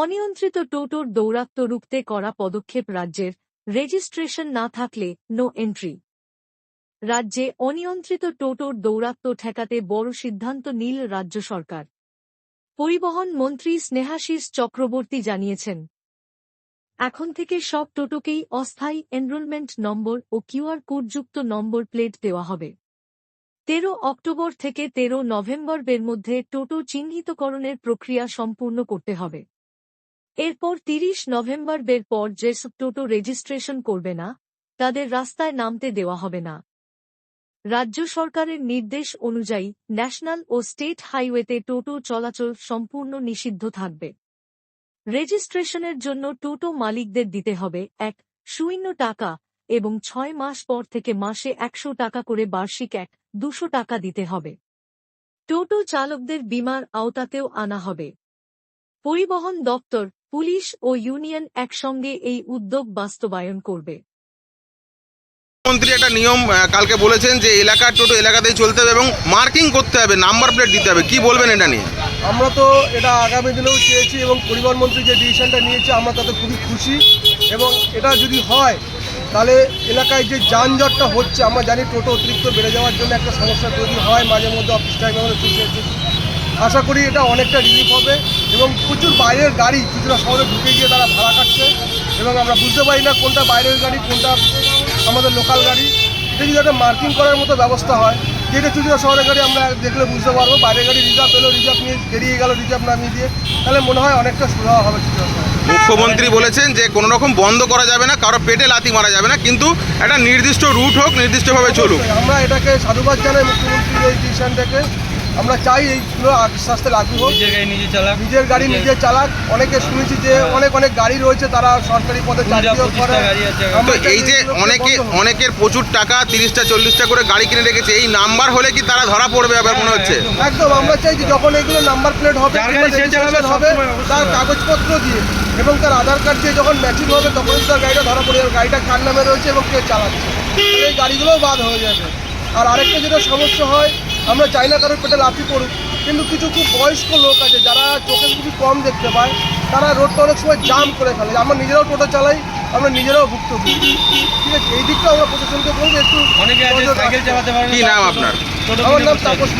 অনিয়ন্ত্রিত টোটোর দৌরাত্ম্য রুখতে করা পদক্ষেপ রাজ্যের রেজিস্ট্রেশন না থাকলে নো এন্ট্রি। রাজ্যে অনিয়ন্ত্রিত টোটোর দৌরাত্ম্য ঠেকাতে বড় সিদ্ধান্ত নিল রাজ্য সরকার। পরিবহন মন্ত্রী স্নেহাশিস চক্রবর্তী জানিয়েছেন, এখন থেকে সব টোটোকেই অস্থায়ী এনরোলমেন্ট নম্বর ও কিউআর কোডযুক্ত নম্বর প্লেট দেওয়া হবে। 13 অক্টোবর থেকে 13 নভেম্বরের মধ্যে টোটো চিহ্নিতকরণের প্রক্রিয়া সম্পূর্ণ করতে হবে। এরপর 30 নভেম্বরের পর যেসব টোটো রেজিস্ট্রেশন করবে না, তাদের রাস্তায় নামতে দেওয়া হবে না। রাজ্য সরকারের নির্দেশ অনুযায়ী ন্যাশনাল ও স্টেট হাইওয়েতে টোটো চলাচল সম্পূর্ণ নিষিদ্ধ থাকবে। রেজিস্ট্রেশনের জন্য টোটো মালিকদের দিতে হবে 1,000 টাকা এবং 6 মাস পর থেকে মাসে 100 টাকা করে বার্ষিক 200 টাকা দিতে হবে। টোটো চালকদের বীমার আওতাতেও আনা হবে। পরিবহন দপ্তর, পুলিশ ও ইউনিয়ন একসঙ্গে এই উদ্যোগ বাস্তবায়ন করবে। মন্ত্রী একটা নিয়ম কালকে বলেছেন যে এলাকার টোটো এলাকাতেই চলতে হবে এবং মার্কিং করতে হবে, নাম্বার প্লেট দিতে হবে, কি বলবেন এটা নিয়ে? আমরা তো এটা আগামী দিনেও চেয়েছি এবং পরিবহন মন্ত্রী যে ডিসিশনটা নিয়েছে আমরা তাতে খুবই খুশি। এবং এটা যদি হয় তাহলে এলাকায় যে যানজটটা হচ্ছে, আমরা জানি টোটো অতিরিক্ত বেড়ে যাওয়ার জন্য একটা সমস্যা তৈরি হয়, মাঝে মধ্যে অফিস টাইমে আমরা চলে এসেছি। আশা করি এটা অনেকটা রিলিফ হবে এবং প্রচুর বাইরের গাড়ি কিছুটা শহরে ঢুকে গিয়ে তারা ভাড়া কাটছে এবং আমরা বুঝতে পারি না কোনটা বাইরের গাড়ি কোনটা আমাদের লোকাল গাড়ি। এটা যদি একটা মার্কিং করার মতো ব্যবস্থা হয়, যেটা চুচুড়া শহরের গাড়ি আমরা দেখলে বুঝতে পারবো, বাইরের গাড়ি রিজার্ভ এলো, রিজার্ভ নিয়ে বেরিয়ে গেল, রিজার্ভ নামিয়ে দিয়ে, তাহলে মনে হয় অনেকটা সুবিধা হবে চুচুড়া শহরে। মুখ্যমন্ত্রী বলেছেন যে কোনো রকম বন্ধ করা যাবে না, কারো পেটে লাথি মারা যাবে না, কিন্তু একটা নির্দিষ্ট রুট হোক, নির্দিষ্টভাবে চলুক। আমরা এটাকে সাধুবাদ জানাই মুখ্যমন্ত্রীর এই ডিসিশনটাকে। আমরা চাই এইগুলো আস্তে আস্তে লাগু হোক, নিজের গাড়ি নিজে চালাক। অনেকে শুনেছি যে অনেক গাড়ি রয়েছে, তারা সরকারি পদে চাকরিও করে। তো এই যে অনেকের প্রচুর টাকা 30টা 40টা করে গাড়ি কিনে রেখেছে, এই নাম্বার হলে কি তারা ধরা পড়বে আবার মনে হচ্ছে? একদম, আমরা চাই যে যখন এগুলো নাম্বার প্লেট হবে হবে তার কাগজপত্র দিয়ে এবং তার আধার কার্ড দিয়ে যখন ম্যাচিং হবে তখন তার গাড়িটা ধরা পড়ে যাবে, গাড়িটা কার নামে রয়েছে এবং কে চালাচ্ছে, এই গাড়িগুলোও বাদ হয়ে যাবে। আর আরেকটা যেটা সমস্যা হয়, আমরা চাই না কারোর পেটে লাথি পড়ুক, কিন্তু কিছু খুব বয়স্ক লোক আছে যারা চোখে খুবই কম দেখতে পায়, তারা রোডটা অনেক সময় জাম করে ফেলে। আমরা নিজেরাও টোটো চালাই, আমরা নিজেরাও ভুক্তভোগী। ঠিক আছে, এই দিকটা আমরা প্রশাসনকে বলবো একটু। কি নাম আপনার? আমার নাম তাপস।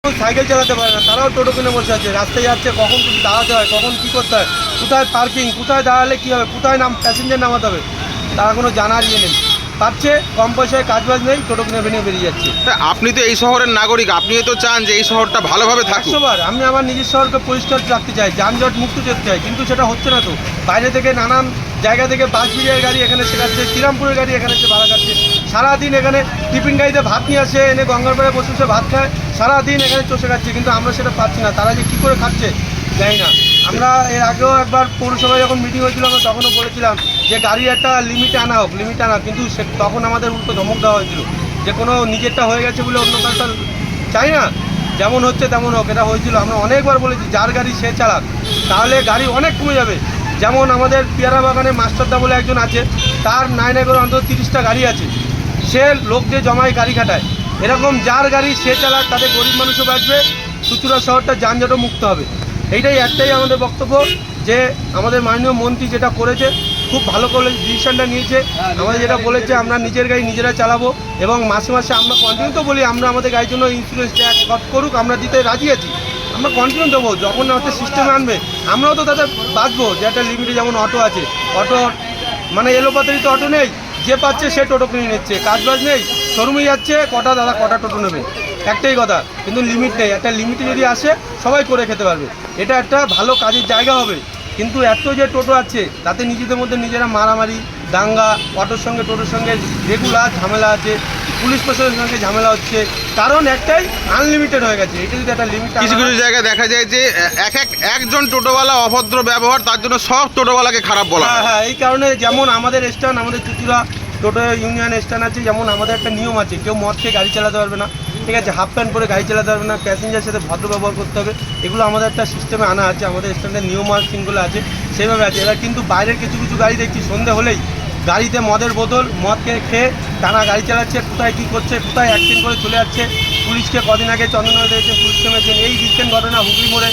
সাইকেল চালাতে পারে না, তারাও টোটো কিনে বসে আছে, রাস্তায় যাচ্ছে, কখন কিছু দাঁড়াতে হয়, কখন কী করতে হয়, কোথায় পার্কিং, কোথায় দাঁড়ালে কী হবে, কোথায় প্যাসেঞ্জার নামাতে হবে, তারা কোনো জানার ইয়ে নেই। পাচ্ছে কম পয়সায় কাজবাজ নেই, টোটো কিনে বেরিয়ে যাচ্ছে। আপনি তো এই শহরের নাগরিক, আপনিও তো চান যে এই শহরটা ভালোভাবে থাকুক। 100বার আমি আমার নিজের শহরকে পরিষ্কার রাখতে চাই, যানজট মুক্ত করতে চাই, কিন্তু সেটা হচ্ছে না। তো বাইরে থেকে নানান জায়গা থেকে বাসবিরিয়ার গাড়ি এখানে শেখাচ্ছে, শ্রীরামপুরের গাড়ি এখানে এসে ভাড়া কাটছে, সারাদিন এখানে টিফিন গাড়িতে ভাত নিয়ে আসে, এনে গঙ্গারপাড়ে বসে বসে ভাত খায়, সারাদিন এখানে চষে খাচ্ছে, কিন্তু আমরা সেটা পাচ্ছি না। তারা যে কী করে খাচ্ছে জানি না। আমরা এর আগেও একবার পৌরসভায় যখন মিটিং হয়েছিল আমরা তখনও বলেছিলাম যে গাড়ির একটা লিমিটে আনা হোক, লিমিটে আনা, কিন্তু তখন আমাদের উল্টো ধমক দেওয়া হয়েছিল যে কোনো নিজেরটা হয়ে গেছে বলে অন্য কাজটা চাই না, যেমন হচ্ছে তেমন হোক, এটা হয়েছিল। আমরা অনেকবার বলেছি যার গাড়ি সে চালাক, তাহলে গাড়ি অনেক কমে যাবে। যেমন আমাদের পেয়ারা বাগানে মাস্টারদা বলে একজন আছে, তার নাই করে অন্তত 30টা গাড়ি আছে, সে লোক দিয়ে জমায় গাড়ি খাটায়। এরকম যার গাড়ি সে চালাক, তাদের গরিব মানুষও বাঁচবে, চুচুড়া শহরটা যানজটও মুক্ত হবে। এইটাই একটাই আমাদের বক্তব্য, যে আমাদের মাননীয় মন্ত্রী যেটা করেছে খুব ভালো করে ডিসিশনটা নিয়েছে। আমাদের যেটা বলেছে আমরা নিজের গাড়ি নিজেরা চালাবো এবং মাসে মাসে আমরা কন্টিনিউ তো বলি আমরা আমাদের গাড়ির জন্য ইন্স্যুরেন্স ট্যাক্স সব করুক, আমরা দিতে রাজি আছি, আমরা কন্টিনিউ দেবো। যখন একটা সিস্টেমে আনবে আমরাও তো তাদের বাঁচবো, যে একটা লিমিটে যেমন অটো আছে, অটো মানে এলোপাতারি তো অটো নেই, যে পাচ্ছে সে টোটো কিনে নিচ্ছে, কাজবাজ নেই, শোরুমে যাচ্ছে, কটা টোটো নেবে, একটাই কথা, কিন্তু লিমিট নেই। একটা লিমিটে যদি আসে সবাই করে খেতে পারবে, এটা একটা ভালো কাজের জায়গা হবে। কিন্তু এত যে টোটো আছে তাতে নিজেদের মধ্যে নিজেরা মারামারি, দাঙ্গা, অটোর সঙ্গে টোটোর সঙ্গে রেগুলার ঝামেলা আছে, পুলিশ প্রশাসনের সঙ্গে ঝামেলা হচ্ছে, কারণ একটাই আনলিমিটেড হয়ে গেছে। এটা যদি একটা লিমিট, কিছু কিছু জায়গায় দেখা যায় যে একজন টোটোওয়ালা অভদ্র ব্যবহার, তার জন্য সব টোটোওয়ালাকে খারাপ বলা। হ্যাঁ, এই কারণে যেমন আমাদের স্ট্যান্ড, আমাদের চুচুড়া টোটো ইউনিয়ন স্ট্যান্ড আছে, যেমন আমাদের একটা নিয়ম আছে, কেউ মদ খেয়ে গাড়ি চালাতে পারবে না, ঠিক আছে, হাফ প্যান্ট পরে গাড়ি চালাতে পারবে না, প্যাসেঞ্জারের সাথে ভদ্র ব্যবহার করতে হবে, এগুলো আমাদের একটা সিস্টেমে আনা আছে, আমাদের স্ট্যান্ডের নিয়ম আর সিনগুলো আছে সেইভাবে আছে। এবার কিন্তু বাইরের কিছু কিছু গাড়ি দেখছি সন্ধে হলেই গাড়িতে মদের বোতল মদকে খেয়ে টানা গাড়ি চালাচ্ছে, কোথায় কী করছে, কোথায় অ্যাক্সিডেন্ট করে চলে যাচ্ছে। পুলিশকে কদিন আগে চন্দননগরে দেখেছেন পুলিশকে মেরেছেন। এই রিসেন্ট ঘটনা হুগলি মোড়ে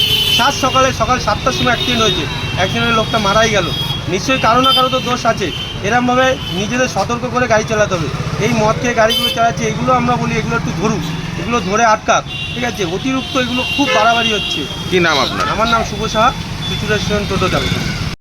সকাল 7টার সময় অ্যাক্সিডেন্ট হয়েছে, অ্যাক্সিডেন্টের লোকটা মারাই গেল। নিশ্চয়ই কারো না কারো তো দোষ আছে। এরমভাবে নিজেদের সতর্ক করে গাড়ি চালাতে হবে। এই মদ খেয়ে গাড়িগুলো চালাচ্ছে, এগুলো আমরা বলি এগুলো একটু ধরুক, এগুলো ধরে আটকাক, ঠিক আছে। অতিরিক্ত এগুলো খুব বাড়াবাড়ি হচ্ছে। কি নাম আপনার? আমার নাম শুভ সাহা, চুচুড়া স্টেশন টোটো চালক।